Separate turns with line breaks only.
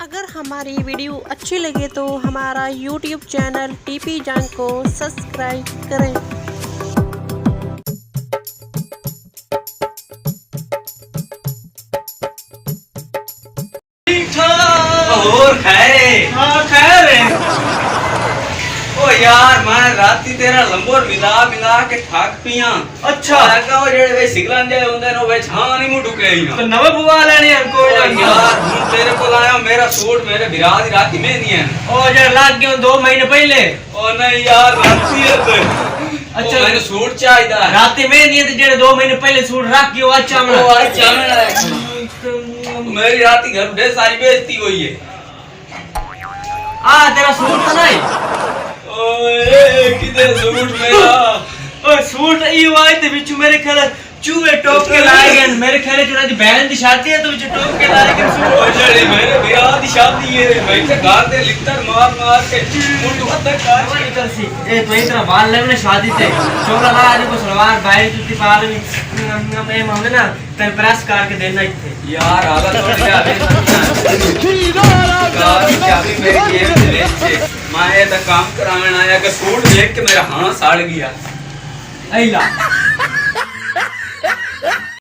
अगर हमारी वीडियो अच्छी लगे तो हमारा यूट्यूब चैनल टीपी जंग को सब्सक्राइब करें।
और खैर ओ यार मैं राती तेरा लंबोर मिला मिला के थक पिया।
अच्छा
वो जेड़े वे सिगलां जे हुंदे ने वे छां नहीं मुंडू के ही ना
तो नवा बुआ लेने हैं कोई नहीं
यार हूं तेरे को लाया मेरा सूट मेरे विराह दी राती में नहीं है
ओ जरा लाग गयो 2 महीने पहले।
ओ नहीं यार राती है तो अच्छा मैंने सूट चाहिदा
राती में नहीं है तो जेड़े 2 महीने पहले सूट रख गयो अच्छा मैं
ओ आज जाना मेरी राती घर ढेर सारी बेइज्जती हुई है।
आ तेरा सूट तो नहीं
ओए किधर सूट मेरा
ओ सूट ई वाई ते बिच मेरे ख्याल चूहे टोप के लाए गए मेरे ख्याल तेरा दी बहन दी शादी है तो बिच टोप के लाए गए सूट।
ओ जड़े मेरे विराह दी शादी है मैं से गार दे लिटर मार मार के मुंडू तक काट
नहीं कर सी ए तो इतना बाल लेने शादी ते छोरा ला आज को सलवार बाहर जूती पार में हमने ना तेरे प्रेस करके देना थे
यार हालत थोड़ी जावे गार चाबी मेरी जेब से ले से मैं ये तो काम कराने आया कि सूट देख के मेरा हां साड़ गया।
ऐला